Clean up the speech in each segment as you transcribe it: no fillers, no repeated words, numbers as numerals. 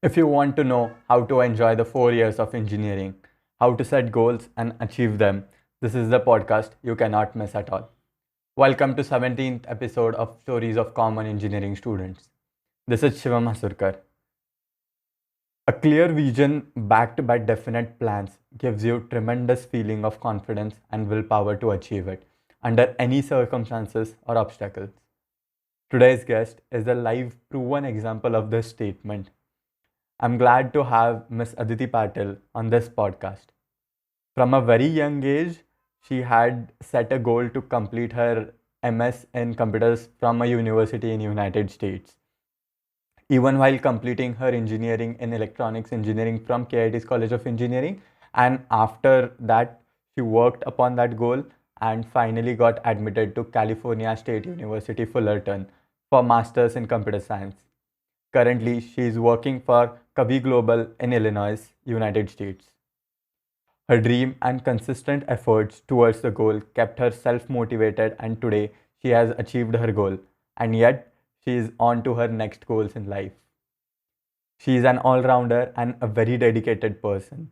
If you want to know how to enjoy the 4 years of engineering, how to set goals and achieve them, this is the podcast you cannot miss at all. Welcome to 17th episode of Stories of Common Engineering Students. This is Shivam Hasurkar. A clear vision backed by definite plans gives you tremendous feeling of confidence and willpower to achieve it under any circumstances or obstacles. Today's guest is a live proven example of this statement. I'm glad to have Miss Aditi Patil on this podcast. From a very young age, she had set a goal to complete her MS in computers from a university in United States. Even while completing her engineering in electronics engineering from KIT's College of Engineering, and after that, she worked upon that goal and finally got admitted to California State University Fullerton for masters in computer science. Currently, she is working for Kavi Global in Illinois, United States. Her dream and consistent efforts towards the goal kept her self motivated, and today she has achieved her goal. And yet, she is on to her next goals in life. She is an all rounder and a very dedicated person.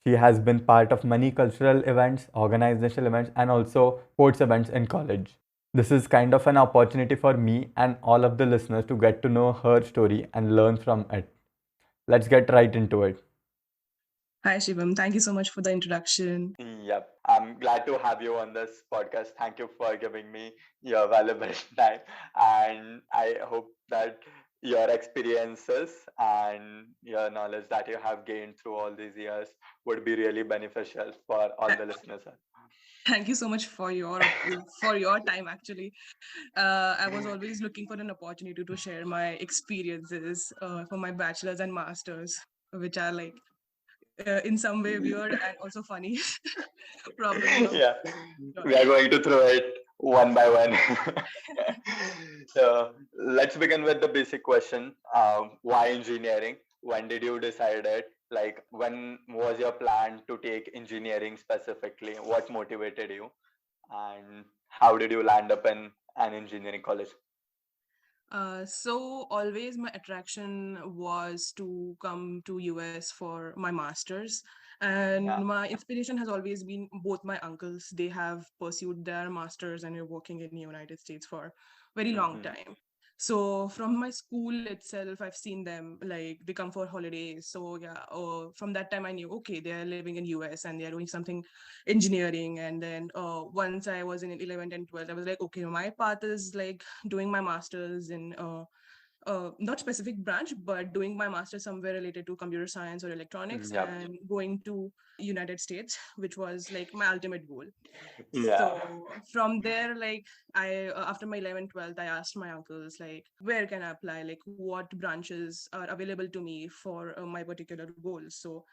She has been part of many cultural events, organizational events, and also sports events in college. This is kind of an opportunity for me and all of the listeners to get to know her story and learn from it. Let's get right into it. Hi, Shivam. Thank you so much for the introduction. Yep, I'm glad to have you on this podcast. Thank you for giving me your valuable time, and I hope that your experiences and your knowledge that you have gained through all these years would be really beneficial for all Th- the listeners. Thank you so much for your time. Actually, I was always looking for an opportunity to share my experiences for my bachelor's and masters, which are like in some way weird and also funny. Probably of Yeah, we are joining. going to throw it one by one. So let's begin with the basic question. Why engineering? When did you decide it? Like, when was your plan to take engineering specifically? What motivated you? And how did you land up in an engineering college? So always my attraction was to come to US for my masters, and Yeah. my inspiration has always been both my uncles. They have pursued their masters and are working in the United States for very long Hmm. time. So from my school itself, I've seen them like they come for holidays. So yeah, from that time I knew okay they are living in US and they are doing something engineering. And then once I was in 11th and 12th, I was like okay my path is like doing my masters in not specific branch but doing my master's somewhere related to computer science or electronics Yep. and going to United States, which was like my ultimate goal. Yeah. So from there, like I after my 11th 12th, I asked my uncles like where can I apply, like what branches are available to me for my particular goal. So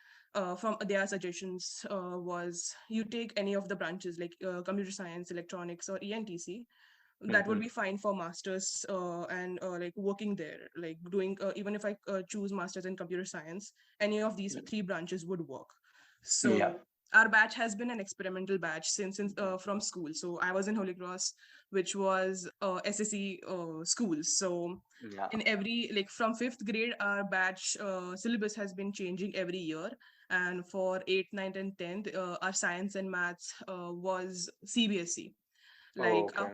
from their suggestions was you take any of the branches like computer science, electronics, or ENTC. That would Hmm. be fine for masters and like working there, like doing even if I choose masters in computer science, any of these three branches would work. Yeah. So our batch has been an experimental batch since from school. So I was in Holy Cross, which was SSE school. So Yeah. in every like from fifth grade, our batch syllabus has been changing every year. And for 8th, 9th, and 10th, our science and maths was CBSE. Oh, Like okay.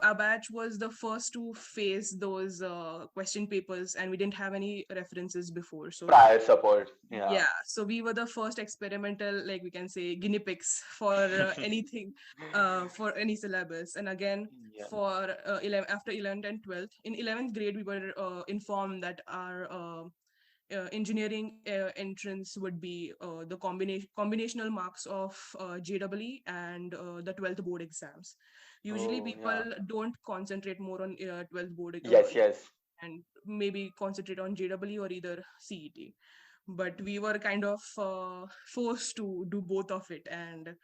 our batch was the first to face those question papers, and we didn't have any references before. So Prior support. Yeah. yeah, so we were the first experimental, like we can say, guinea pigs for anything, for any syllabus. And again, Yeah. for 11 after 11th and 12th, in 11th grade, we were informed that our engineering entrance would be the combinational marks of JEE and the 12th board exams. Usually, Oh, people yeah. don't concentrate more on 12th board Yes, yes. and maybe concentrate on JEE or either CET. But we were kind of forced to do both of it. And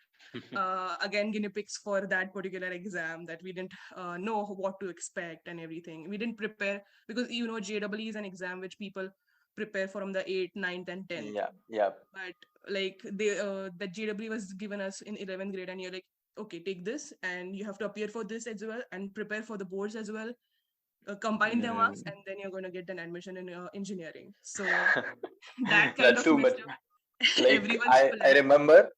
again, guinea pigs for that particular exam that we didn't know what to expect and everything. We didn't prepare because JEE is an exam which people prepare from the 8th, 9th, and 10th. Yeah. Yep. But like the JEE was given us in 11th grade, and you're like, okay, take this, and you have to appear for this as well and prepare for the boards as well. combine their marks, Mm. and then you're going to get an admission in engineering. So that kind That's of too much. messed up Like everyone's I plan. remember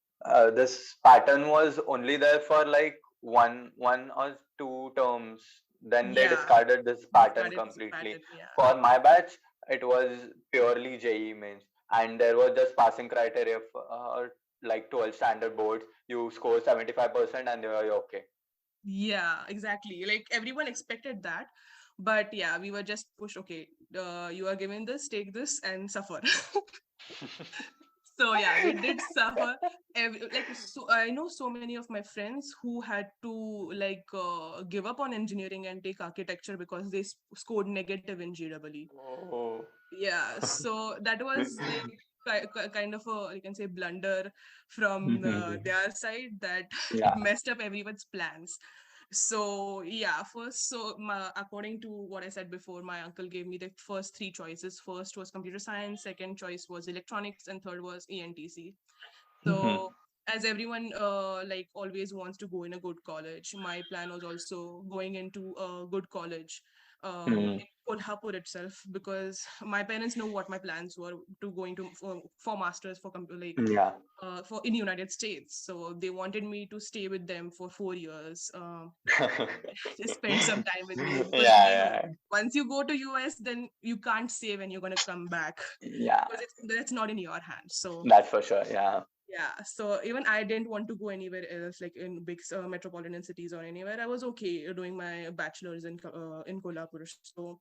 this pattern was only there for like one or two terms. Then they Yeah, discarded this they pattern started this completely. pattern. Yeah. For my batch, it was purely JE mains, and there was just passing criteria for like 12 standard boards. You score 75% and you're okay. Yeah, exactly. Like everyone expected that. But yeah, we were just pushed, okay, you are given this, take this and suffer. So yeah, we did suffer. Like so, I know so many of my friends who had to like give up on engineering and take architecture because they scored negative in GEE. Oh. Yeah, so that was like kind of a, you can say, blunder from their side that it Yeah. messed up everyone's plans. So yeah, first, so according to what I said before, my uncle gave me the first three choices. First was computer science, second choice was electronics, and third was ENTC. So as everyone like always wants to go in a good college, my plan was also going into a good college in Kolhapur itself, because my parents know what my plans were to going to for masters for like Yeah. for in United States. So they wanted me to stay with them for 4 years, spend some time with me, because Yeah, they know yeah, once you go to US, then you can't say when you're gonna come back, yeah. because that's not in your hands. So That's for sure. Yeah. yeah, so even I didn't want to go anywhere else, like in big metropolitan cities or anywhere. I was okay doing my bachelor's in Kolhapur. So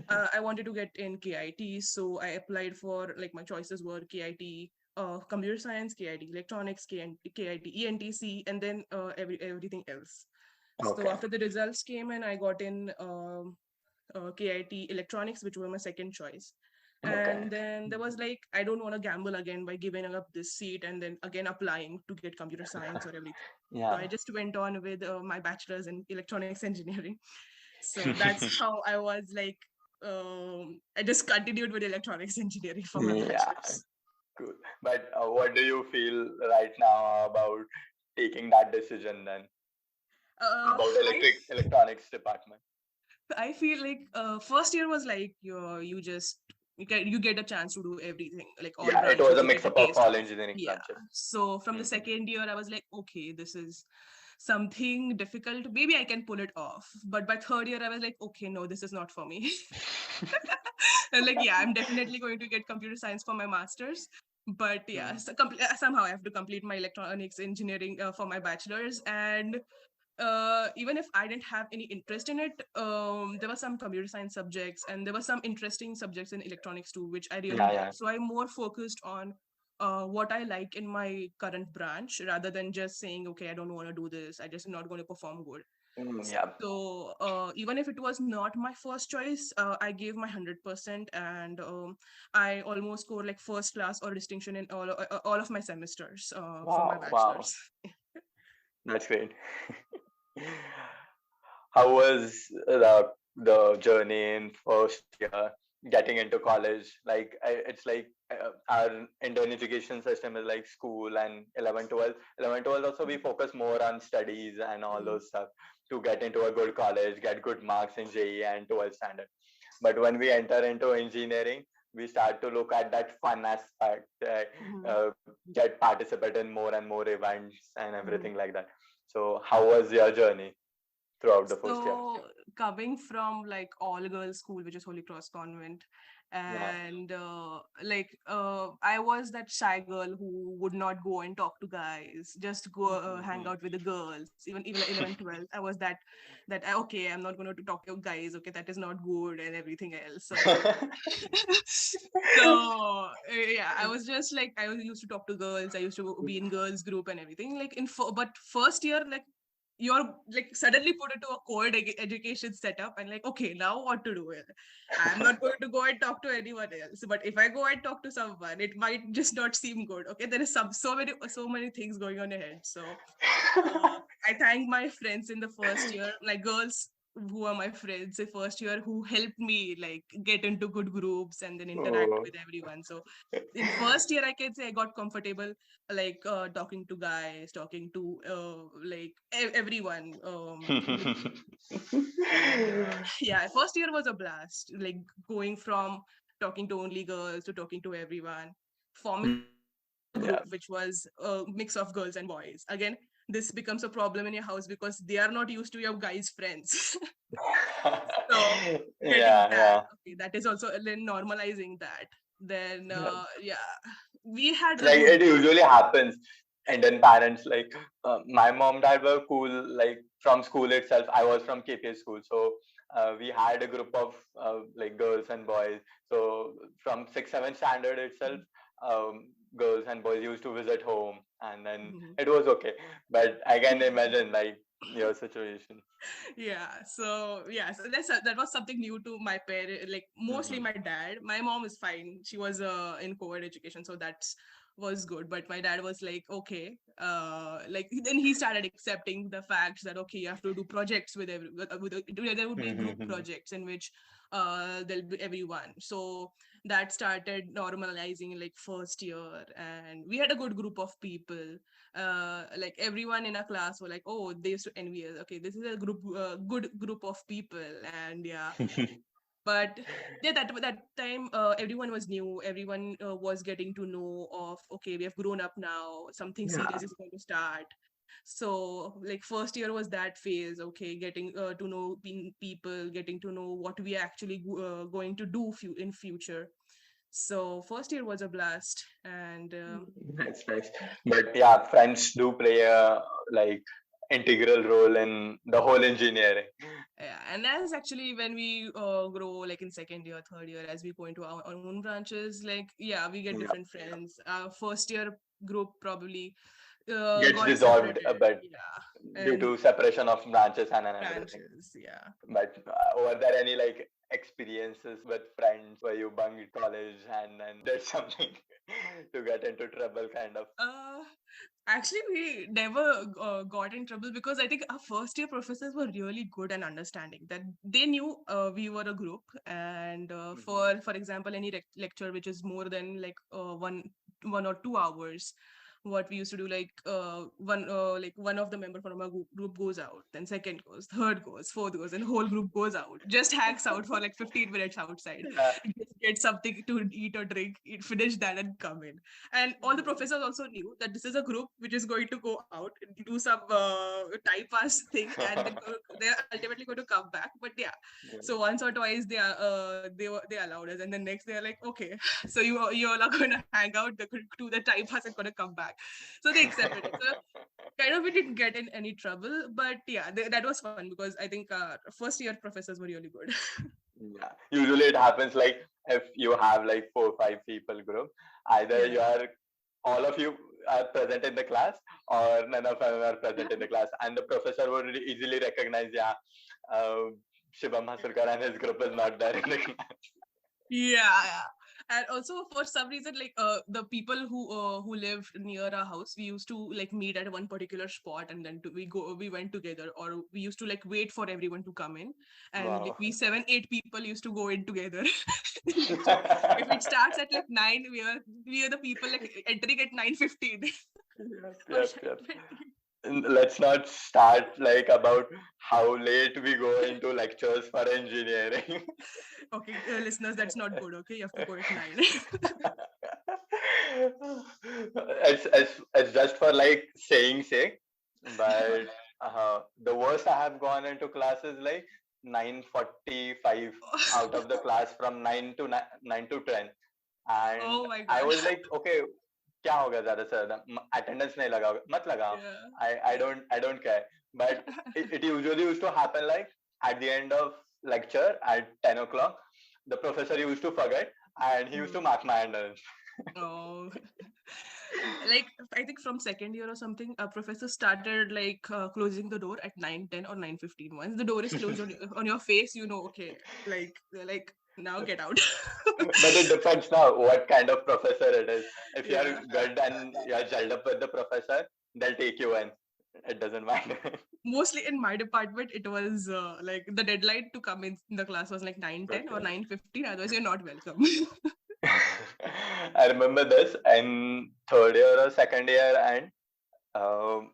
I wanted to get in KIT, so I applied for, like, my choices were KIT, computer science, KIT electronics, KIT ENTC, and then everything else. So Okay. after the results came in, I got in KIT electronics, which was my second choice. Okay. And then there was like, I don't want to gamble again by giving up this seat and then again applying to get computer science or everything. So I Yeah. just went on with my bachelor's in electronics engineering. So that's how I was like, I just continued with electronics engineering for my Yeah. bachelor's. Cool. But what do you feel right now about taking that decision then Uh, about I electronics department? I feel like first year was like you just you get a chance to do everything, like all Yeah, it was branches a you get mix a up of taste all of. engineering Yeah. branches. So from the Hmm. second year, I was like, okay, this is something difficult. Maybe I can pull it off. But by third year, I was like, okay, no, this is not for me. And like, yeah, I'm definitely going to get computer science for my master's. But yeah, so somehow I have to complete my electronics engineering for my bachelor's. And even if I didn't have any interest in it, there were some computer science subjects and there were some interesting subjects in electronics too, which I really Yeah, liked. yeah. So I more focused on what I like in my current branch rather than just saying, okay, I don't want to do this. I just not going to perform good. Yeah. So even if it was not my first choice, I gave my 100%, and I almost scored like first class or distinction in all of my semesters for my Wow, wow. bachelor's. That's great. How was the journey in first year getting into college? Like it's like our Indian education system is like school and 11 12. 11 12 also we focus more on studies and all Mhm. those stuff to get into a good college, get good marks in JE and 12 standard. But when we enter into engineering, we start to look at that fun aspect, Mhm. get participate in more and more events and Mhm. everything like that. So how was your journey throughout the first year? So coming from like all girls school, which is Holy Cross Convent, Yeah. and like I was that shy girl who would not go and talk to guys, just go hang out with the girls. Even 11, 12, I was that okay, I'm not going to talk to guys. Okay, that is not good and everything else. So so yeah, I was just like used to talk to girls. I used to be in girls group and everything. Like but first year, like you're like suddenly put into a education setup and like, okay, now what to do here? I'm not going to go and talk to anyone else, but if I go and talk to someone, it might just not seem good. Okay, there is so many things going on ahead. So I thank my friends in the first year, like girls. who are my friends in first year who helped me like get into good groups and then interact Oh. with everyone. So in first year, I can say I got comfortable, like talking to guys, talking to everyone. And yeah, first year was a blast. Like going from talking to only girls to talking to everyone, forming a group which was Yeah. a mix of girls and boys. Again, this becomes a problem in your house because they are not used to your guys' friends. So getting Yeah, that, yeah. okay, that is also then normalizing that. Then yeah, we had a Like good it usually happens. And then parents like my mom dad were cool like from school itself. I was from KPS school, so we had a group of like girls and boys. So from 6 7 standard itself, girls and boys used to visit home, and then group. it was okay. But I can imagine like your situation. So that was something new to my parent, like mostly Hmm. my dad. My mom is fine, she was in co-ed education, so that's was good. But my dad was like, okay, like then he started accepting the facts that okay, you have to do projects with there would be group projects in which there'll be everyone. So that started normalizing in like first year, and we had a good group of people. Like everyone in our class were like, oh, they used to envy us. Okay, this is a good group of people, and yeah. But yeah, that time everyone was new. Everyone was getting to know of okay, we have grown up now. Something Yeah. serious is going to start. So like first year was that phase. Okay, getting to know people, getting to know what we are actually going to do in future. So first year was a blast, and That's nice. But yeah, friends do play a like integral role in the whole engineering. yeah, and that's actually when we grow, like in second year, third year, as we go into our own branches, like yeah, we get Yeah. different friends. Our first year group probably Gets got dissolved a separated, bit yeah, due and to separation of branches and everything. branches, yeah. But were there any like experiences with friends where you bunked college and then did something to get into trouble, kind of? Uh, Actually, we never got in trouble because I think our first year professors were really good and understanding that they knew we were a group, and Hmm. for example, any lecture which is more than like 1 or 2 hours, what we used to do, like one of the member from our group goes out, then second goes, third goes, fourth goes, and whole group goes out, just hangs out for like 15 minutes outside, Yeah. get something to eat or drink, finish that, and come in. And all the professors also knew that this is a group which is going to go out and do some time pass thing, and then they're ultimately going to come back. But yeah, Yeah. so once or twice they allowed us, and then next they're like, okay, so you all are going to hang out, they're going to do the time pass and going to come back. So they accepted it. So kind of we didn't get in any trouble, but yeah, that was fun because I think first year professors were really good. Yeah. Usually it happens like if you have like 4 5 people group, either you Yeah. are all of you are present in the class or none of them are present in the class, and the professor would really easily recognize, yeah, uh, Shivam Hasurkar and his group is not there in the class. Yeah. And also for some reason, like the people who lived near our house, we used to like meet at one particular spot, and then we went together, or we used to like wait for everyone to come in, and like Wow. we 7 8 people used to go in together. So if it starts at like 9, we are the people like entering at 9:15 Yep, or yep, yep. 9:20. And let's not start like about how late we go into lectures for engineering. Okay, listeners, that's not good. Okay, you have to go at 9. It's just for like saying sake, but the worst I have gone into class is like 9:45 out of the class from 9 to 10, and Oh my I god. was like, okay, क्या होगा ज़्यादा से ज़्यादा attendance नहीं लगाओगे मत लगाओ. Yeah. I don't care, but it usually used to happen like at the end of lecture at 10 o'clock, the professor used to forget and he used to Hmm. mark my attendance. Oh, like I think from second year or something, a professor started like closing the door at 9:10 or 9:15. Once the door is closed on your face, you know, okay, like they're like, now get out. But it depends now what kind of professor it is. If you are Yeah. good and you are gelled up with the professor, they'll take you in. It doesn't matter. Mostly in my department, it was like the deadline to come in the class was like 9:10 or Okay. 9:15. Otherwise, you're not welcome. I remember this in third year or second year, and our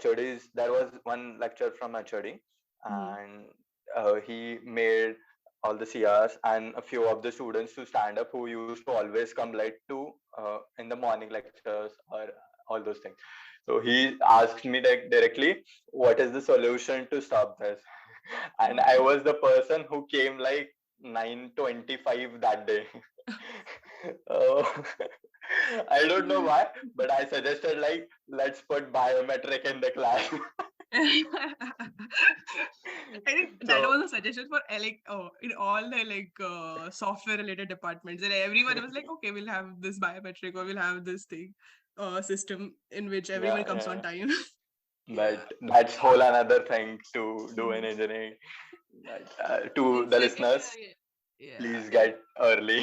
HODs, there was one lecture from HOD, Mhm. and he made all the CRs and a few of the students to stand up who used to always come late to in the morning lectures or all those things. So he asked me directly, what is the solution to stop this? And I was the person who came like 9:25 that day. Oh, I don't know why, but I suggested like let's put biometric in the class. I think that So was a suggestion for like in all the like software related departments, and everyone was like, okay, we'll have this biometric or we'll have this thing system in which everyone yeah, comes on yeah. time. Yeah. But that's whole another thing to do in Mhm. engineering. But, In to the second listeners, year, yeah. please get early.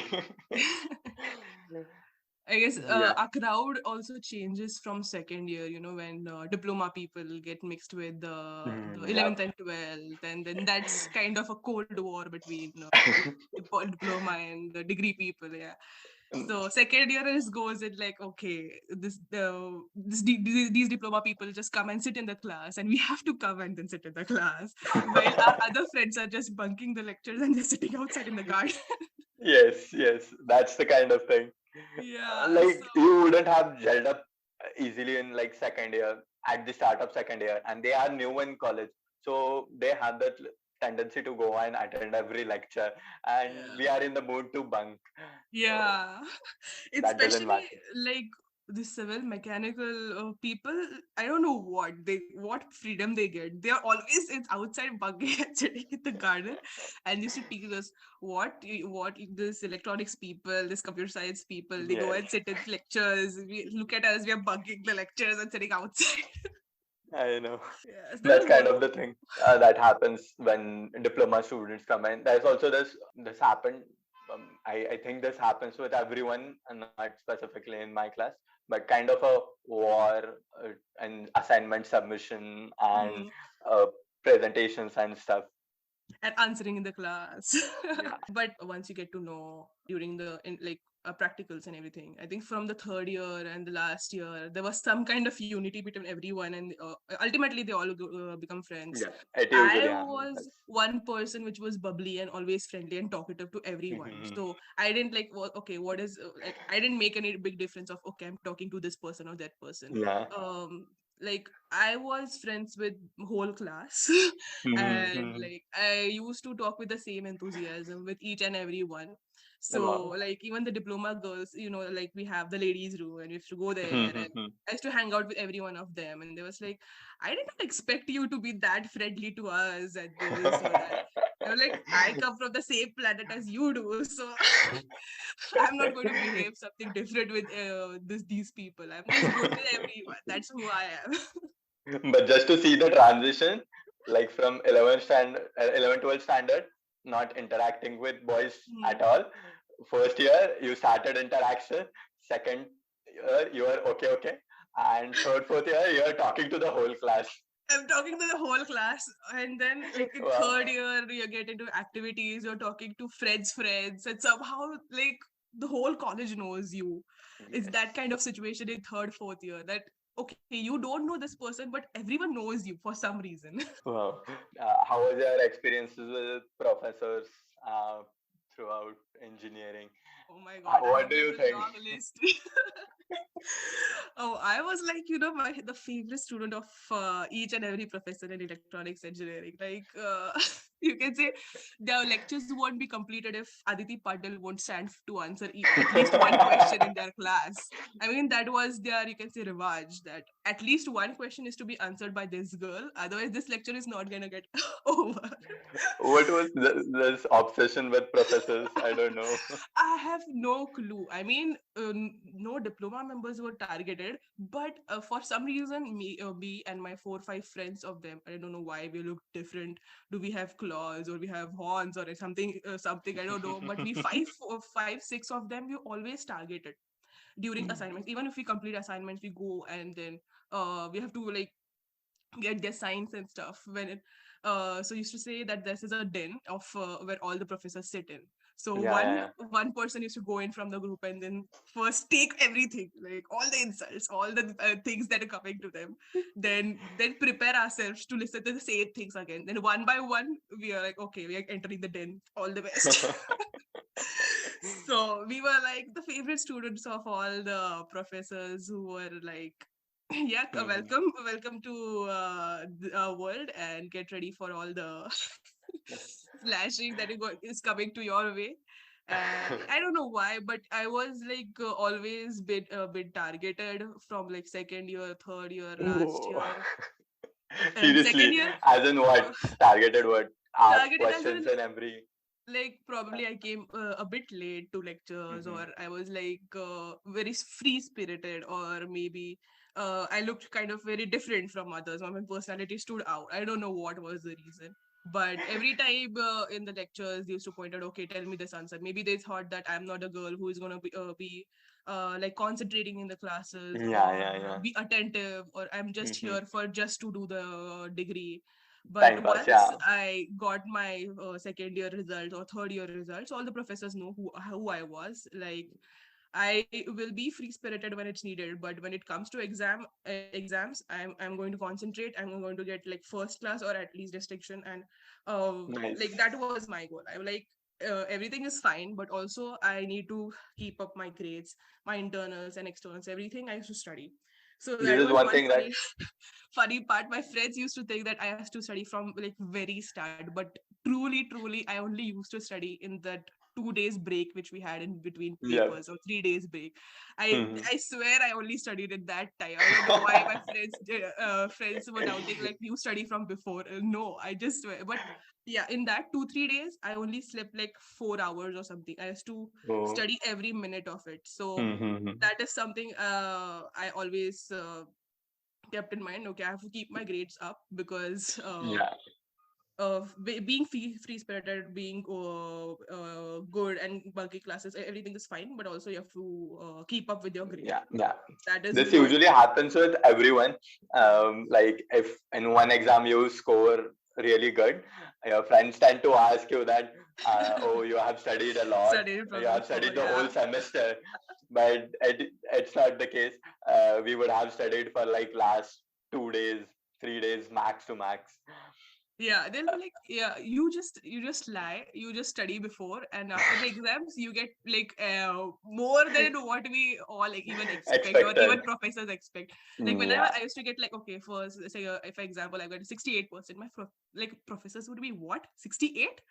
I guess Yeah. our crowd also changes from second year, when diploma people get mixed with the Mm, 11th yep. and 12th, and then that's kind of a cold war between diploma and the degree people. Yeah. So second year is goes in like, okay, these diploma people just come and sit in the class, and we have to come and then sit in the class, while our other friends are just bunking the lectures and they're sitting outside in the garden. Yes, yes, that's the kind of thing. Yeah. Like you wouldn't have gelled up easily in like second year at the start of second year, and they are new in college, so they have that tendency to go and attend every lecture, and Yeah. we are in the mood to bunk. So Yeah. that doesn't Especially matter. like the civil mechanical people, I don't know what freedom they get. They are always it's outside bugging and sitting in the garden and used to teach us what this electronics people, this computer science people, they go Yes, and sit in lectures. We look at us, we are bugging the lectures and sitting outside. I know. Yes, there That's was kind one of the thing that happens when diploma students come in. There's also this happened. I think this happens with everyone, and not specifically in my class, but kind of a war and assignment submission and Mhm. uh, presentations and stuff. And answering in the class. Yeah. But once you get to know during the like practicals and everything, I think from the third year and the last year there was some kind of unity between everyone, and ultimately they all become friends. Yeah, it usually I happens. was one person which was bubbly and always friendly and talkative to everyone, Mhm. so I didn't like okay, what is like, I didn't make any big difference of okay, I'm talking to this person or that person. Yeah. Like I was friends with whole class. And Mhm. like I used to talk with the same enthusiasm with each and every one. So Wow. like even the diploma girls, like we have the ladies room and we have to go there, and I used to hang out with every one of them, and they was like, I did not expect you to be that friendly to us at this or that. I was like, I come from the same planet as you do, so I'm not going to behave something different with these people. I'm just good with everyone. That's who I am. But just to see the transition, like from 11, 12 standard, not interacting with boys at Mhm. all. First year, you started interaction. Second year, you are okay, okay. And third, fourth year, you are talking to the whole class. I'm talking to the whole class, and then like in Wow. third year you get into activities. You're talking to friends, and somehow like the whole college knows you. It's Yes. that kind of situation in third, fourth year that okay, you don't know this person, but everyone knows you for some reason. Wow. How was your experiences with professors uh, throughout engineering? Oh my god, I What have do like you a think? long list. Oh, I was like, the favorite student of each and every professor in electronics engineering. Like, you can say their lectures won't be completed if Aditi Patil won't stand to answer at least one question in their class. I mean, that was their, you can say, revenge that at least one question is to be answered by this girl. Otherwise, this lecture is not gonna get over. What was this obsession with professors? I don't know. I have no clue. I mean, no diploma members were targeted, but for some reason, me and my 4 5 friends of them, I don't know why we look different. Do we have claws or we have horns or something? Something I don't know. But we five, 6 of them, we always targeted during assignments. Even if we complete assignments, we go and then we have to like get their signs and stuff when it so used to say that this is a den of where all the professors sit in. So Yeah, yeah, one person used to go in from the group and then first take everything, like all the insults, all the things that are coming to them, then prepare ourselves to listen to the same things again. Then one by one we are like, okay, we are entering the den, all the best. So we were like the favorite students of all the professors who were like, yeah, yeah. welcome to world, and get ready for all the slashing that is coming to your way. And I don't know why, but I was like always bit targeted from like second year, third year, last Ooh. year, and second Seriously, year. as in what? Uh, Targeted what? Ask targeted as questions in, and every. like, probably I came a bit late to lectures, Mhm. or I was like very free spirited, or maybe I looked kind of very different from others, or my personality stood out. I don't know what was the reason, but every time in the lectures they used to point out, okay, tell me this answer. Maybe they thought that I'm not a girl who is going to be like concentrating in the classes Yeah, or yeah, yeah. be attentive, or I'm just Hmm. here for just to do the degree. But Time pass, once yeah. I got my second year results or third year results, all the professors know who I was. Like, I will be free spirited when it's needed, but when it comes to exams, I'm going to concentrate. I'm going to get like first class or at least distinction, and like Nice. that was my goal. I like everything is fine, but also I need to keep up my grades, my internals and externals, everything I used to study. So that This is was one one thing, right? funny part. My friends used to think that I used to study from like very start, but truly, I only used to study in that 2 days break which we had in between Yeah. papers, or 3 days break. I Mhm. I swear I only studied in that time. I don't know why my friends were doubting like you study from before. No, I just swear. But yeah, in that 2 3 days, I only slept like 4 hours or something. I used to Oh. study every minute of it. So Mhm. that is something I always kept in mind. Okay, I have to keep my grades up because Yeah, being free spirited, being good and bulky classes, everything is fine, but also you have to keep up with your grade. yeah, yeah. That is This what. usually happens with everyone. Like if in one exam you score really good, your friends tend to ask you that, oh, you have studied a lot, Studied you from have before, studied the yeah. whole semester, but it's not the case. We would have studied for like last 2 days, 3 days max to max. Yeah, they'll be like, yeah, you just lie, you just study before, and after the exams you get like more than what we all like even expect, or even Expected. professors expect. Like Mm, whenever yeah. I used to get like, okay, first say if for example I got 68%, like professors would be what, 68?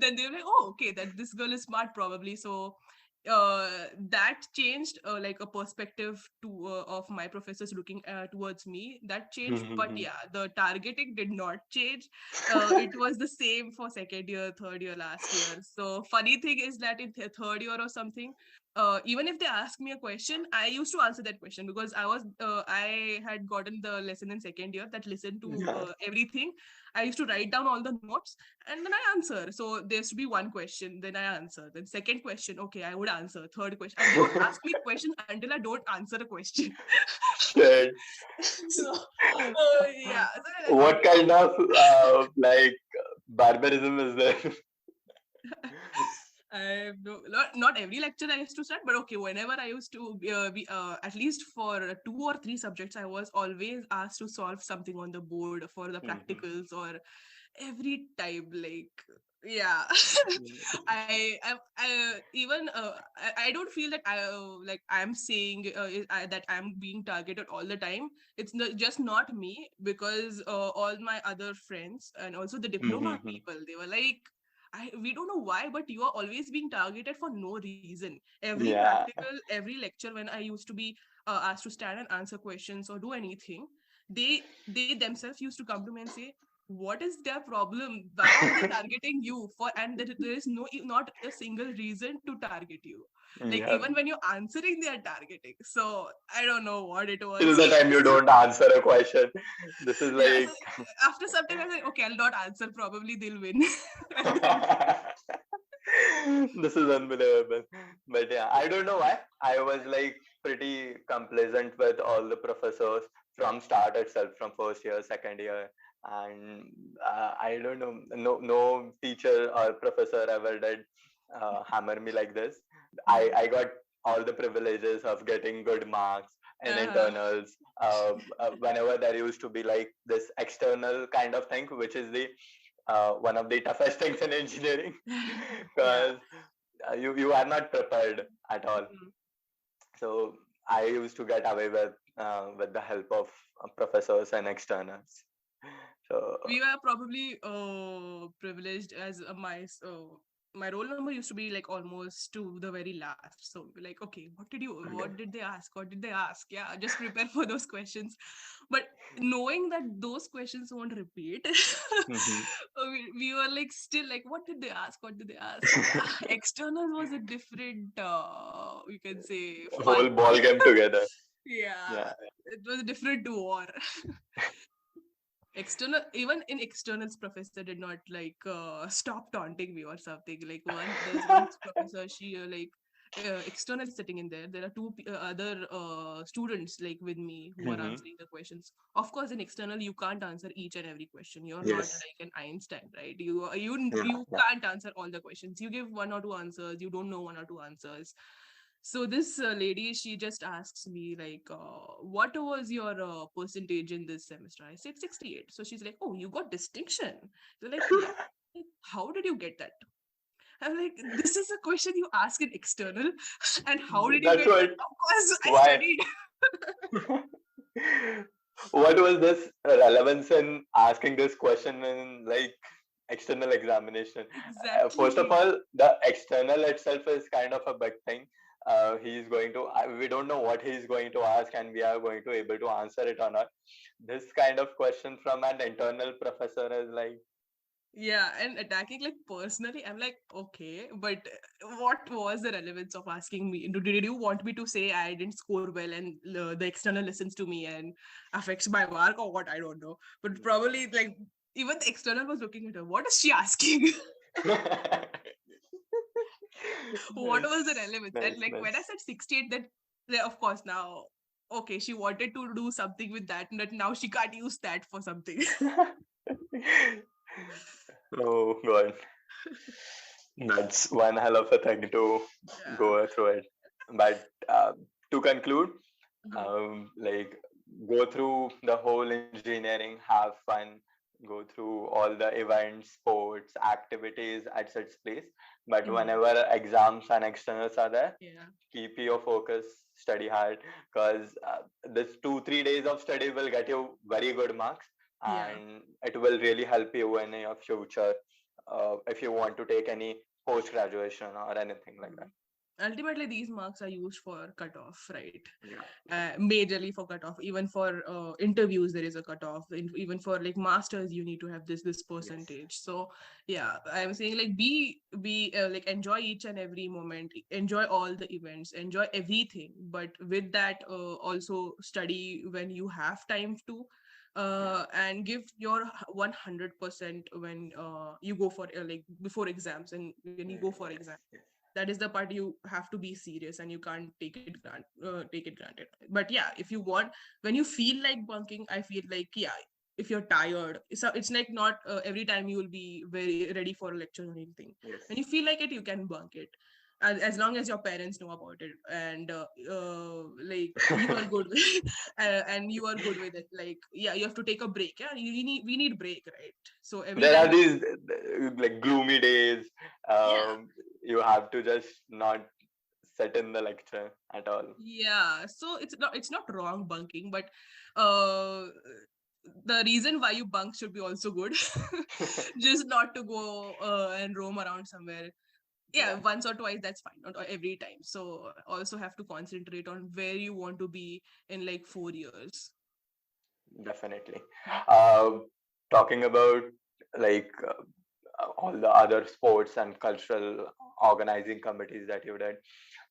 Then they're like, oh, okay, that this girl is smart probably. So that changed like a perspective to of my professors looking towards me. That changed, but yeah, the targeting did not change. It was the same for second year, third year, last year. So funny thing is that in third year or something, even if they ask me a question, I used to answer that question because I had gotten the lesson in second year that listened to Yeah. everything. I used to write down all the notes, and then I answer. So there used to be one question, then I answer. Then second question, okay, I would answer. Third question, and don't ask me question until I don't answer a question. Shit. So yeah, so I'm like, What okay, kind of like barbarism is there? I not every lecture I used to start, but okay, whenever I used to be at least for 2 or 3 subjects, I was always asked to solve something on the board for the Mhm. practicals, or every time, like, yeah. I even I don't feel that like I'm saying that I'm being targeted all the time. It's just not me, because all my other friends and also the diploma Mhm. people, they were like, we don't know why, but you are always being targeted for no reason. Every Yeah. practical, every lecture, when I used to be asked to stand and answer questions or do anything, they themselves used to come to me and say, what is their problem? Why are they targeting you for? And there is not a single reason to target you. Like, Yeah. even when you're answering, they are targeting. So I don't know what it Till was. the time you don't answer a question. This is Yeah, so like after some time I was like, okay, I'll not answer, probably they'll win. And then this is unbelievable. But yeah, I don't know why. I was like pretty complacent with all the professors from start itself, from first year, second year. And I don't know, no teacher or professor ever did hammer me like this. I got all the privileges of getting good marks in Uh-huh. internals. Whenever there used to be like this external kind of thing, which is the one of the toughest things in engineering, Yeah. because you are not prepared at all. Mhm. So I used to get away with the help of professors and externals. So We were probably privileged as my roll number used to be like almost to the very last. So we're like, okay, what okay. did they ask? What did they ask? Yeah, just prepare for those questions. But knowing that those questions won't repeat, Mhm. we were like still like, what did they ask? What did they ask? Yeah, external was a different, you can say, fun. Whole ball game together. Yeah, Yeah. it was a different war. External, even in externals, professor did not like stop taunting me or something. Like there's one professor, she external sitting in there. There are two other students like with me who are Mhm. answering the questions. Of course, in external, you can't answer each and every question. You're not Yes. like an Einstein, right? You Yeah. can't answer all the questions. You give one or two answers. You don't know one or two answers. So this lady, she just asks me like, "What was your percentage in this semester?" I said 68. So she's like, "Oh, you got distinction." So like, yeah. Like, how did you get that? I'm like, this is a question you ask in external, and how did you That's get that? what. Of course, I Why? studied. What was this relevance in asking this question in like external examination? First of Exactly. all, the external itself is kind of a big thing. He's going to. We don't know what he's going to ask, and we are going to able to answer it or not. This kind of question from an internal professor is like, Yeah, and attacking like personally, I'm like, okay, but what was the relevance of asking me? Did you want me to say I didn't score well and the external listens to me and affects my work or what? I don't know. But probably like even the external was looking at her. What is she asking? What was the nice, relevance? And nice, like when I nice. said 68, then yeah, of course now, okay, she wanted to do something with that, but now she can't use that for something. Oh God. That's one hell of a thing to Yeah. go through it. But to conclude, Mhm. like go through the whole engineering, have fun, go through all the events, sports, activities at such place. But Mhm. whenever exams and externals are there, Yeah. keep your focus, study hard, because this 2 3 days of study will get you very good marks, Yeah. and it will really help you in your future if you want to take any post graduation or anything like that. Mhm. Ultimately, these marks are used for cutoff, right? Yeah. Majorly for cutoff. Even for interviews, there is a cutoff. Even for like masters, you need to have this Yes. percentage. So yeah, I'm saying like be like enjoy each and every moment, enjoy all the events, enjoy everything. But with that, also study when you have time to. And give your 100% when you go for like before exams and when you go for exam, Yes. Yes. that is the part you have to be serious and you can't take it granted. But yeah, if you want, when you feel like bunking, I feel like yeah, if you're tired, it's like not every time you will be very ready for a lecture or anything. Yes. When you feel like it, you can bunk it, as long as your parents know about it and like you are good with and you are good with it. Like yeah, you have to take a break. Yeah, we need break, right? So every There time are you, these like gloomy days. yeah. You have to just not sit in the lecture at all. Yeah, so it's not wrong bunking, but uh the reason why you bunk should be also good. Just not to go and roam around somewhere. Yeah, Yeah, once or twice that's fine, not every time. So also have to concentrate on where you want to be in like 4 years. definitely. Uh, Talking about like all the other sports and cultural organizing committees that you did,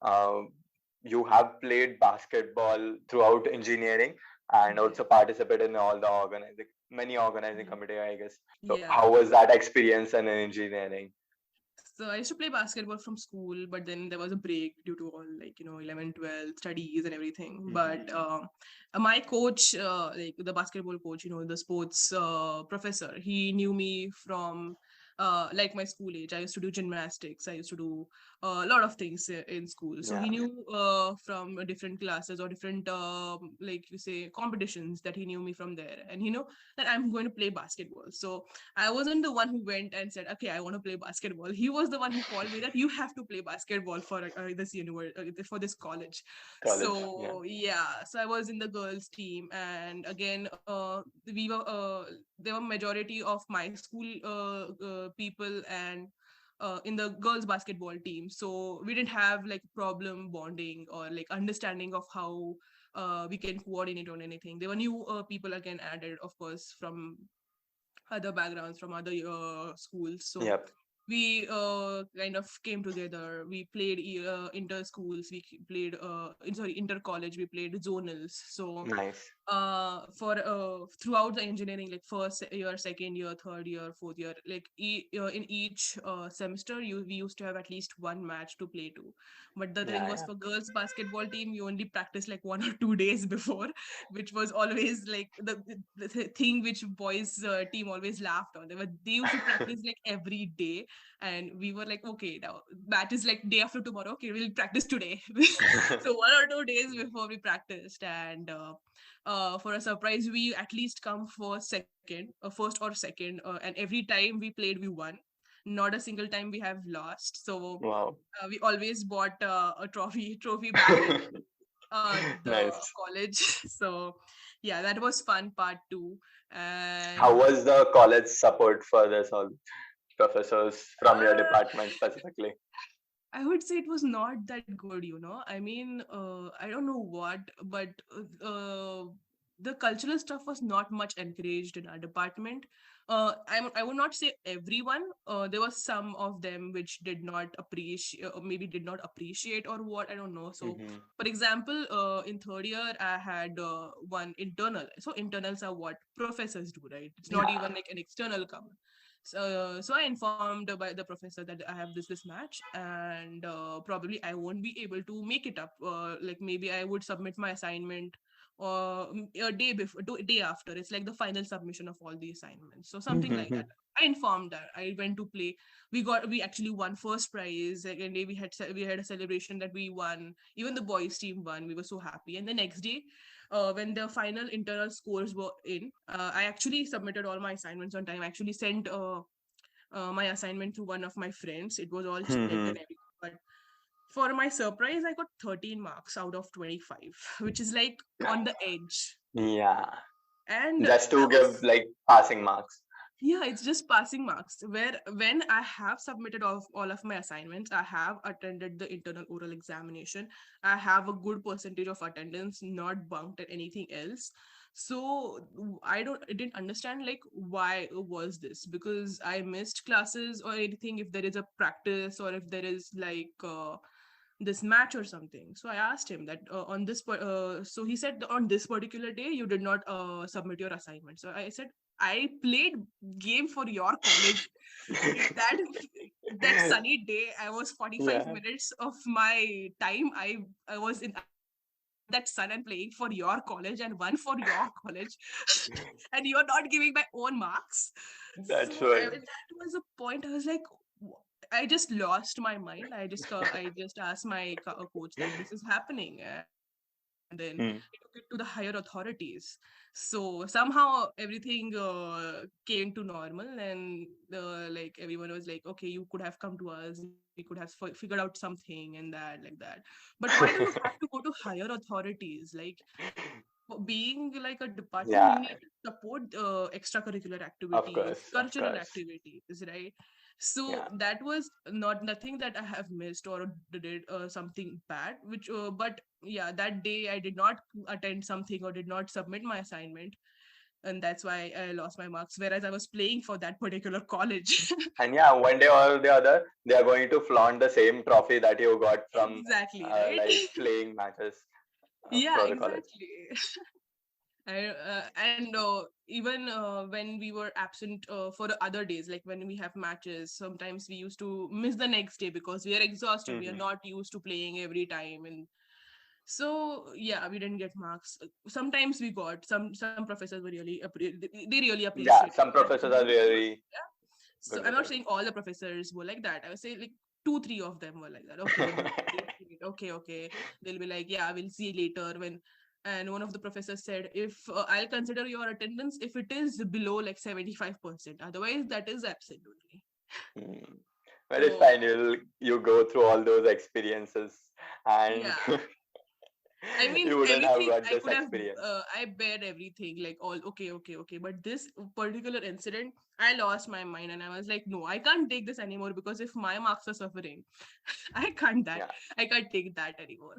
uh, you have played basketball throughout engineering and Yeah. also participated in all the organizing, many organizing Mhm. committee, I guess. So Yeah. how was that experience in engineering? So I used to play basketball from school, but then there was a break due to all, like, 11, 12 studies and everything. Mm-hmm. But my coach, like the basketball coach, the sports professor, he knew me from like my school age. I used to do gymnastics. I used to do a lot of things in school. So he Yeah. knew from different classes or different, like you say, competitions, that he knew me from there. And he know that I'm going to play basketball. So I wasn't the one who went and said, "Okay, I want to play basketball." He was the one who called me that you have to play basketball for this university, for this college. College. Yeah. So yeah, so I was in the girls' team, and again, we were there were majority of my school people and. In the girls basketball team, so we didn't have like problem bonding or like understanding of how we can coordinate on anything. There were new people again added, of course, from other backgrounds, from other schools. So Yep. we kind of came together. We played inter schools. Played sorry, inter college. We played zonals. So Nice. for throughout the engineering, like first year, second year, third year, fourth year, like in each semester, we used to have at least one match to play to. But the thing Yeah, was, yeah. for girls basketball team, you only practice like 1 or 2 days before, which was always like the thing which boys team always laughed on. They used to practice like every day, and we were like, okay, now match is like day after tomorrow. Okay, we'll practice today. So 1 or 2 days before we practiced, and for a surprise, we at least come for second, first or second, and every time we played, we won. Not a single time we have lost. So Wow. we always bought a trophy back in the Nice. college. So yeah, that was fun part two. How And was the college support for this all professors from your uh, department specifically? I would say it was not that good. I mean, I don't know what, but the cultural stuff was not much encouraged in our department. I would not say everyone. There was some of them which did not appreciate, or maybe did not appreciate, or what, I don't know. So, Mm-hmm. for example, in third year, I had one internal. So internals are what professors do, right? It's not Yeah. even like an external come. So I informed by the professor that I have this match, and probably I won't be able to make it up. Like maybe I would submit my assignment a day before, day after. It's like the final submission of all the assignments, so something like Mm-hmm. that. I informed that I went to play. We actually won first prize. Second day we had a celebration that we won. Even the boys team won. We were so happy. And the next day, when the final internal scores were in, I actually submitted all my assignments on time. I actually sent my assignment to one of my friends. It was all checked and Mm-hmm. everything. But for my surprise, I got 13 marks out of 25, which is like on the edge. Yeah. And Just I to give was, like passing marks. yeah, it's just passing marks. Where when I have submitted all of my assignments, I have attended the internal oral examination. I have a good percentage of attendance, not bunked at anything else. So I didn't understand like why was this, because I missed classes or anything, if there is a practice or if there is like this match or something. So I asked him that so he said on this particular day you did not submit your assignment. So I said, I played game for your college. That sunny day, I was 45 Yeah. minutes of my time, I was in under that sun and playing for your college and won for your college. And you're not giving my own marks. So That's right. that was a point. I was like, I just lost my mind. I just asked my coach that this is happening, and then he took it to the Mm. higher authorities. So somehow everything came to normal, and like everyone was like, okay, you could have come to us, we could have figured out something, and that, like that. But why do you have to go to higher authorities? Like, for being like a department, you Yeah. need to support extracurricular Of activities, course. Of cultural course. activities, right? So Yeah. that was not nothing that I have missed or did something bad, which but yeah, that day I did not attend something or did not submit my assignment, and that's why I lost my marks, whereas I was playing for that particular college. And yeah, one day or the other, they are going to flaunt the same trophy that you got from Exactly, right? like playing matches Yeah, for the college. exactly. And even when we were absent for the other days, like when we have matches, sometimes we used to miss the next day because we are exhausted. We are Mhm. not used to playing every time, and so yeah, we didn't get marks. Sometimes we got some professors were really they really Yeah, appreciated some that. professors are really Yeah. So good I'm with not it. saying all the professors were like that. I would say like two, three of them were like that. Okay, then great, great. Okay, okay. They'll be like, yeah, we'll see later when. And one of the professors said, if I'll consider your attendance if it is below like 75%. Otherwise, that is absent only. Hmm. But it's So fine. You go through all those experiences, and yeah, I mean, you wouldn't have everything got I this could have, experience. I bear everything like all okay, okay, okay. But this particular incident, I lost my mind and I was like, no, I can't take this anymore because if my marks are suffering, I can't that. Yeah. I can't take that anymore.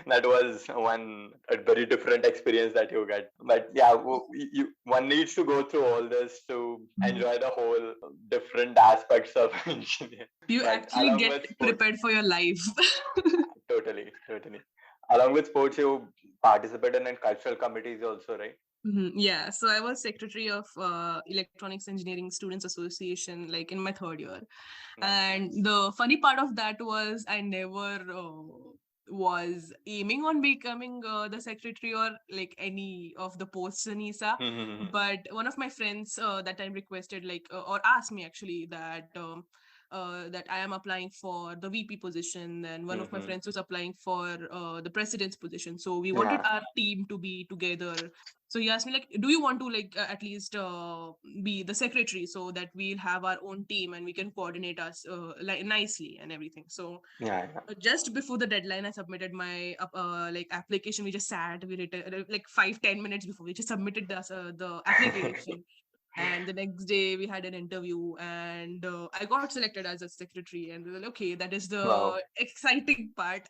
That was a very different experience that you get. But yeah, one needs to go through all this to enjoy the whole different aspects of engineering. You But actually along get with sports, prepared for your life. totally, totally. Along with sports, you participated in cultural committees also, right? Yeah, so I was secretary of Electronics Engineering Students Association, like in my third year. Nice, And nice. the funny part of that was I never was aiming on becoming the secretary or like any of the posts in ISA. But one of my friends that time requested like or asked me actually that I am applying for the VP position, and one of my friends was applying for the president's position. So we wanted Yeah. our team to be together. So he asked me like, "Do you want to like at least be the secretary so that we'll have our own team and we can coordinate us like nicely and everything?" So Yeah, yeah. just before the deadline, I submitted my like application. We just sat, we written like 5-10 minutes before. We just submitted the application, and the next day we had an interview, and I got selected as a secretary. And we were like, okay, that is Wow. the exciting part.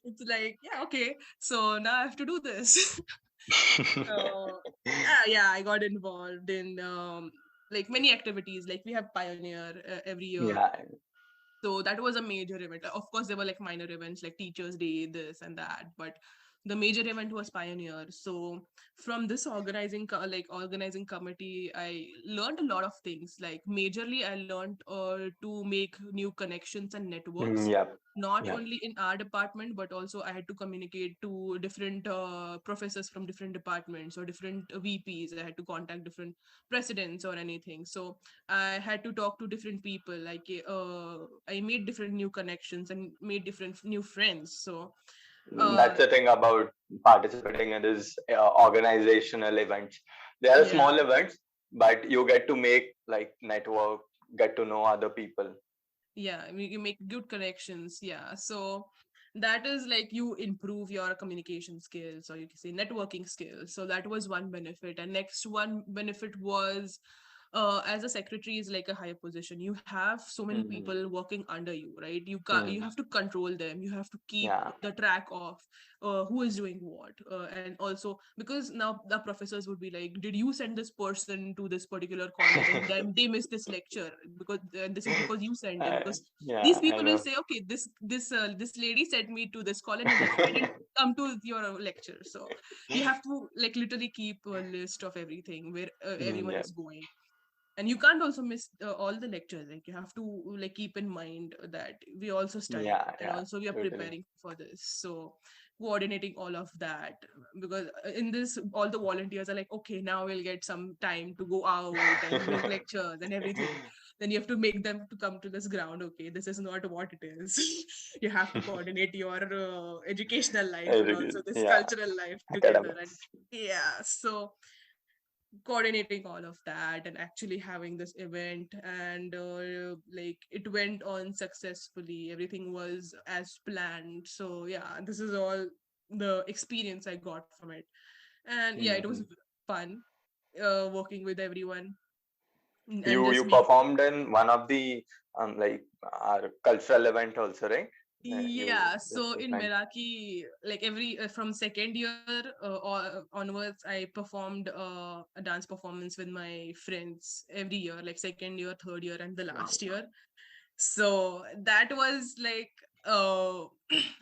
It's like, yeah, okay, so now I have to do this. So yeah, I got involved in like many activities. Like we have Pioneer every year, Yeah. so that was a major event. Of course, there were like minor events like Teachers' Day, this and that, but the major event was Pioneer. So from this organizing committee, I learned a lot of things. Like majorly, I learned to make new connections and networks. Yep. Not Yep. only in our department, but also I had to communicate to different professors from different departments or different VPs. I had to contact different presidents or anything. So I had to talk to different people. Like I made different new connections and made different new friends. So That's uh, the thing about participating in these organizational events. They are yeah, small events, but you get to make like network, get to know other people. yeah, you make good connections. Yeah, so that is like you improve your communication skills, or you can say networking skills. So that was one benefit, and next one benefit was as a secretary is like a higher position. You have so many Hmm. people working under you, right? You Hmm. have to control them. You have to keep Yeah. the track of who is doing what, and also because now the professors would be like, did you send this person to this particular college and then they missed this lecture because this is because you sent them, because these Yeah, I people will know. say, okay, this lady sent me to this college and I didn't come to your lecture. So you have to like literally keep a list of everything where everyone Yeah. is going, and you can't also miss all the lectures. Like you have to like keep in mind that we also studying Yeah, and yeah, also we are totally. preparing for this. So coordinating all of that, because in this all the volunteers are like, okay, now we'll get some time to go out and make lectures and everything. Then you have to make them to come to this ground. Okay, this is not what it is. You have to coordinate your educational life and also this Yeah, cultural life together. And academics. yeah, so coordinating all of that and actually having this event, and like it went on successfully, everything was as planned. So yeah, this is all the experience I got from it. And yeah, it was Hmm. fun working with everyone and You just you make. performed in one of the like our cultural event also, right? You Yeah, just so you in mentioned. Meraki, like every from second year onwards, I performed a dance performance with my friends every year, like second year, third year, and the Wow. last year. So that was like uh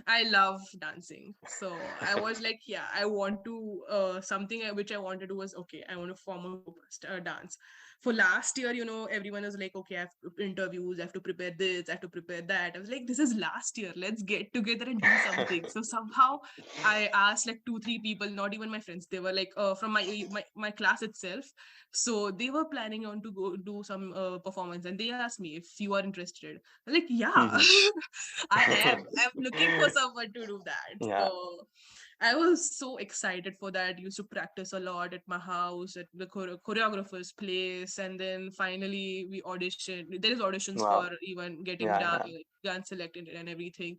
I love dancing, so I was like, yeah, I want to something which I wanted to do was, okay, I want to form a group dance. For last year, everyone was like, okay, I have interviews, I have to prepare this, I have to prepare that. I was like, this is last year, let's get together and do something. So somehow I asked like two three people, not even my friends, they were like from my class itself. So they were planning on to go do some performance, and they asked me if you are interested. I'm like, yeah. Mhm. I'm looking for someone to do that. Yeah. So I was so excited for that. Used to practice a lot at my house, at the choreographer's place, and then finally we auditioned. There is auditions for Wow. even getting Yeah, yeah. dance selected and everything.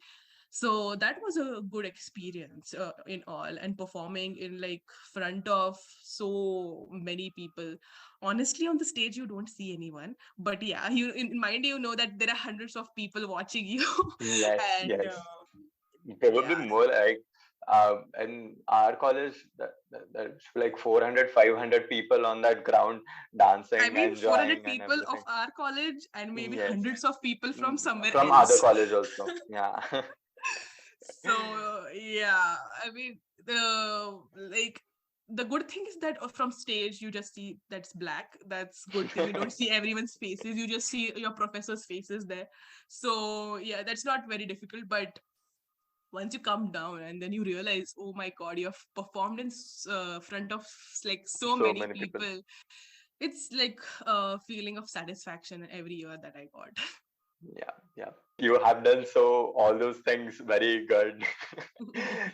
So that was a good experience in all, and performing in like front of so many people. Honestly, on the stage you don't see anyone, but yeah, you in mind you know that there are hundreds of people watching you. Yes, And yes. Probably yeah, more like in our college, there's like 400, 500 people on that ground I dancing, mean 400 enjoying, and people of everything. our college and maybe Yes. hundreds of people from somewhere From other else. college also. Yeah. So yeah, I mean like the good thing is that from stage you just see that's black. That's good thing. You don't see everyone's faces. You just see your professor's faces there. So yeah, that's not very difficult. But once you come down and then you realize, oh my god, you have performed in front of like so So many many people. people. It's like a feeling of satisfaction every year that I got. Yeah, yeah. You have done so all those things very good.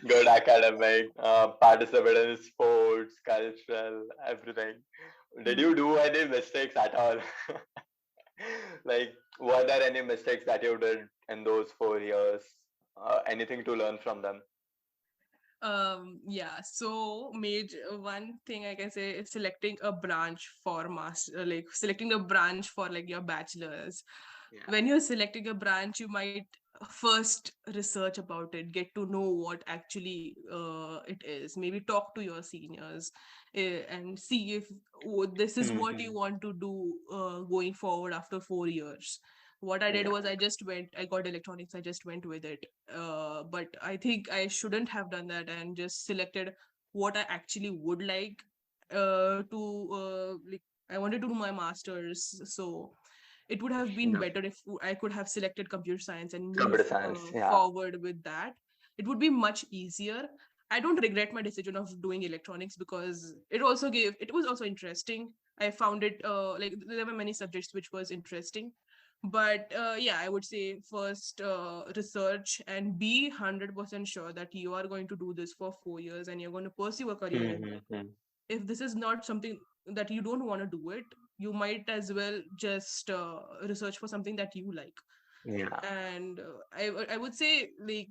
Good academic, participate in sports, cultural, everything. Did you Hmm. do any mistakes at all? Like, were there any mistakes that you did in those 4 years? Anything to learn from them? Yeah, so major one thing I can say is selecting a branch for master, like selecting a branch for like your bachelor's. Yeah. When you're selecting a branch, you might first research about it, get to know what actually it is, maybe talk to your seniors, and see if this is what you Hmm. want to do going forward after 4 years. What I did Yeah. was I got electronics, I just went with it. But I think I shouldn't have done that and just selected what I actually would like to like. I wanted to do my master's, so it would have been Yeah. better if I could have selected computer science and Computer move science. Yeah. forward with that. It would be much easier. I don't regret my decision of doing electronics because it was also interesting. I found it like there were many subjects which was interesting. But yeah, I would say first research and be 100% sure that you are going to do this for 4 years and you're going to pursue a career in it. Mm-hmm. If this is not something that you don't want to do it, you might as well just research for something that you like. Yeah. And I would say like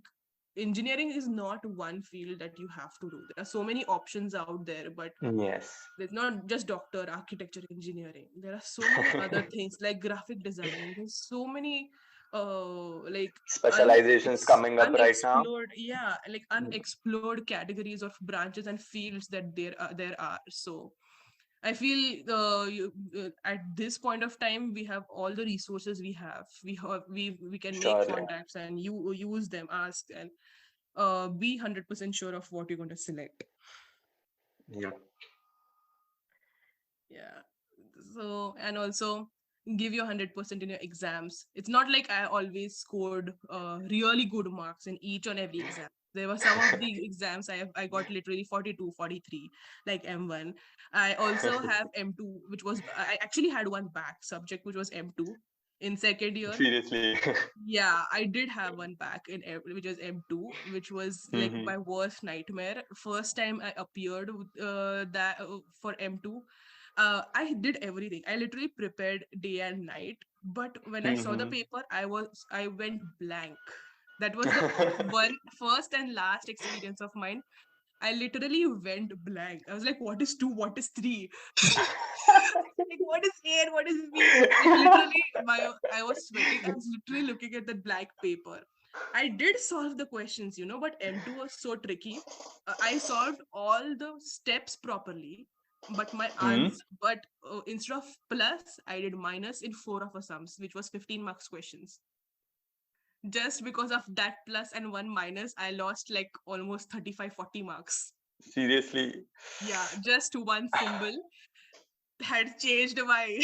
engineering is not one field that you have to do. There are so many options out there, but Yes. there's not just doctor, architecture, engineering. There are so many other things like graphic designing. There's so many like Specializations coming up right now. unexplored, yeah, like unexplored categories of branches and fields that there are. So I feel at this point of time we have all the resources we have. We can make Surely. contacts and you use them, ask, and be 100% sure of what you're going to select. Yeah. Yeah. So, and also give your 100% in your exams. It's not like I always scored really good marks in each and every exam. There were some of the exams I got literally 42, 43, like M1. I also have M2, which was I actually had one back subject which was M2 in second year. Seriously. Yeah, I did have one back which was M2, which was like Hmm. my worst nightmare. First time I appeared that for M2, I did everything. I literally prepared day and night. But when I saw the Hmm. paper, I went blank. That was the one first and last experience of mine. I literally went blank. I was like, what is two? What is three? Like, what is A and what is B? Like, literally, I was sweating. I was literally looking at the black paper. I did solve the questions, but M2 was so tricky. I solved all the steps properly, but instead of plus, I did minus in four of the sums, which was 15 marks questions. Just because of that plus and one minus, I lost like almost 35, 40 marks. Seriously. Yeah, just one symbol had changed my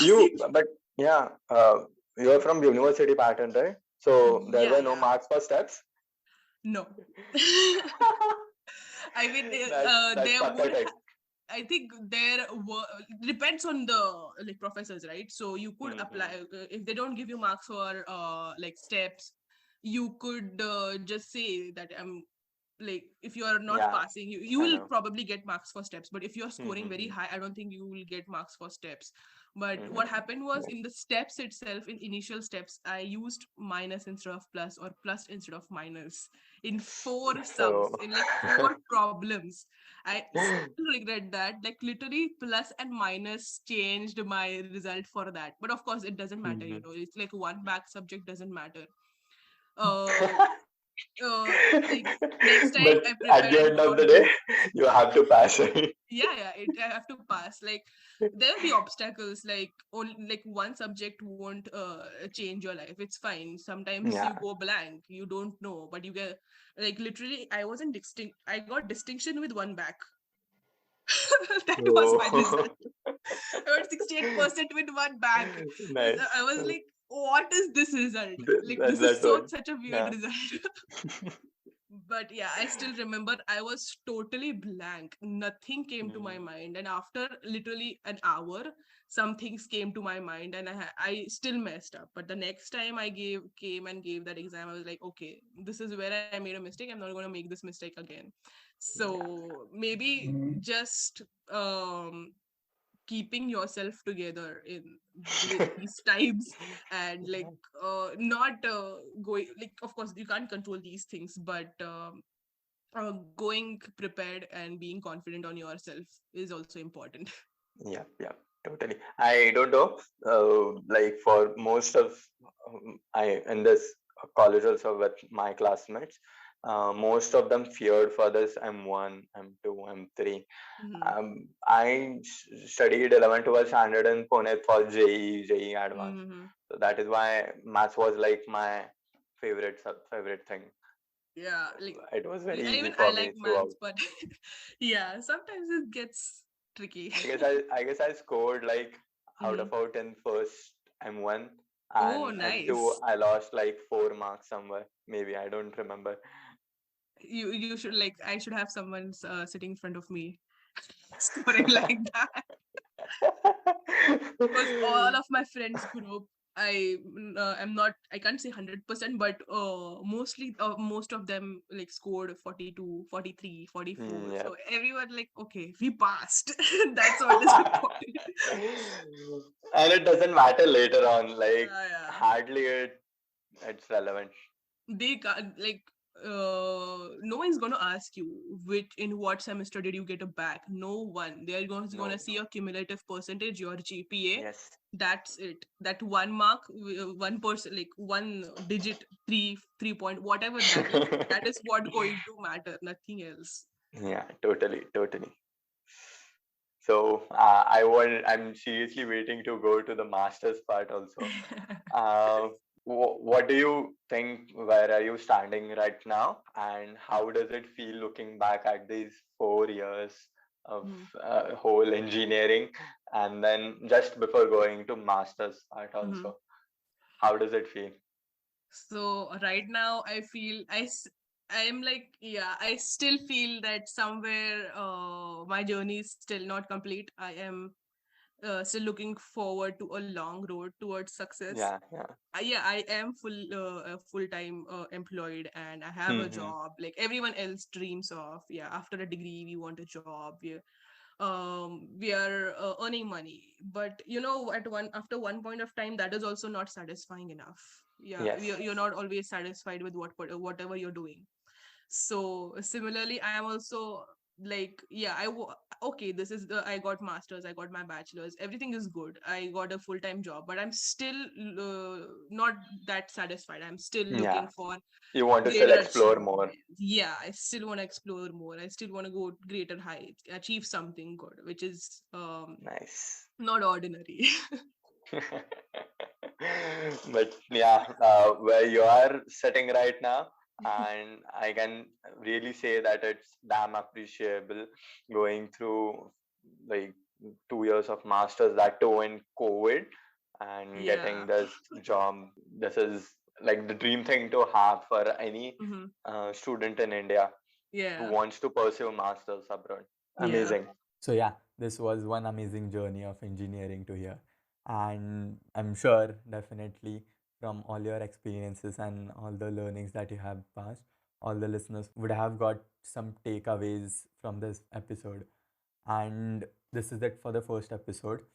You, passing. but yeah, you're from university pattern, right? So there Yeah, were no yeah. marks for steps. No. I mean, That's there would pathetic. I think there were depends on the like professors, right? So you could apply Hmm. if they don't give you marks for like steps, you could just say that I'm like if you are not Yeah, passing, you I will know. probably get marks for steps. But if you're scoring very Hmm. high, I don't think you will get marks for steps. But what Hmm. happened was in the steps itself, in initial steps, I used minus instead of plus or plus instead of minus in four So, sums, in like four problems. I still regret that. Like literally, plus and minus changed my result for that. But of course, it doesn't matter. You Mhm. know, it's like one back subject doesn't matter. Uh, like next time but I at the prepared end a of lot the day, more. you have to pass it. Yeah, yeah, I have to pass. Like there will be obstacles. Like only like one subject won't change your life. It's fine. Sometimes you Yeah. go blank. You don't know, but you get like literally. I wasn't distinct. I got distinction with one back. That was my result. So, I got 68% with one back. I nice. was like, what is this result? Like this is That's what. such a weird Yeah. result. But yeah, I still remember I was totally blank. Nothing came to my Mm. mind. And after literally an hour, some things came to my mind and I still messed up. But the next time I came and gave that exam, I was like, okay, this is where I made a mistake. I'm not going to make this mistake again. Yeah. So maybe just keeping yourself together in these times and like not going like of course you can't control these things but going prepared and being confident on yourself is also important. Yeah, yeah, totally. I don't know. Like for most of I in this college also with my classmates, most of them feared for this M1, M2, M3. Hmm. Studied 11, 12 standard in Pune for JEE Advanced. Hmm. So that is why maths was like my favorite thing. Yeah, like It was very easy even I for like me throughout. maths but yeah, sometimes it gets tricky. I guess I scored like out Hmm. of out in first M1, Oh, and M2 nice. I lost like 4 marks somewhere. Maybe I don't remember. You should like I should have someone sitting in front of me scoring like that because all of my friends group am not I can't say 100% but mostly most of them like scored 42, 43, 44. Yeah. So everyone like okay we passed. That's what is important. And it doesn't matter later on. Like Yeah, yeah. hardly it's relevant. They can't like no one's gonna ask you which in what semester did you get a back. No one. They're gonna No, see no. your cumulative percentage, your GPA. Yes. That's it. That one mark, 1%, like one digit, 3 point, whatever that is. That is what going to matter. Nothing else. Yeah, totally, totally. So I'm seriously waiting to go to the masters part also. Uh, what do you think? Where are you standing right now, and how does it feel looking back at these 4 years of Mhm. whole engineering, and then just before going to masters part Mhm. also? How does it feel? So right now I am like yeah I still feel that somewhere my journey is still not complete. I am still looking forward to a long road towards success. Yeah, yeah. Yeah, I am full time employed and I have a Hmm. job like everyone else dreams of. Yeah, after a degree we want a job. We are earning money, but you know at one after one point of time that is also not satisfying enough. Yeah, Yes. you're not always satisfied with whatever you're doing. So similarly I am also like yeah okay this is the I got masters, I got my bachelor's, everything is good, I got a full-time job, but I'm still not that satisfied. I'm still looking Yeah. for You want to still greater explore achievement. more. Yeah, I still want to explore more, I still want to go greater heights, achieve something good which is Nice. not ordinary. But yeah, where you are sitting right now, and I can really say that it's damn appreciable going through like 2 years of masters, that too in COVID, and getting Yeah. this job. This is like the dream thing to have for any Hmm. student in India who Yeah. wants to pursue masters abroad. Yeah. Amazing. So yeah, this was one amazing journey of engineering to here. And I'm sure definitely from all your experiences and all the learnings that you have passed, all the listeners would have got some takeaways from this episode. And this is it for the first episode.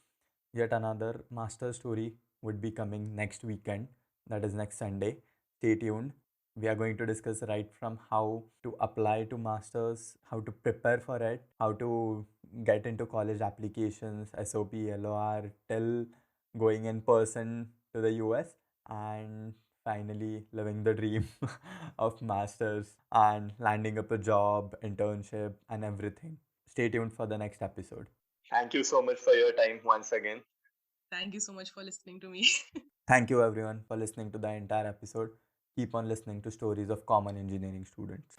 Yet another master story would be coming next weekend, that is next Sunday. Stay tuned. We are going to discuss right from how to apply to masters, how to prepare for it, how to get into college applications, SOP, LOR, till going in person to the US, and finally living the dream of masters and landing up a job, internship, and everything. Stay tuned for the next episode. Thank you so much for your time once again. Thank you so much for listening to me. Thank you everyone for listening to the entire episode. Keep on listening to stories of common engineering students.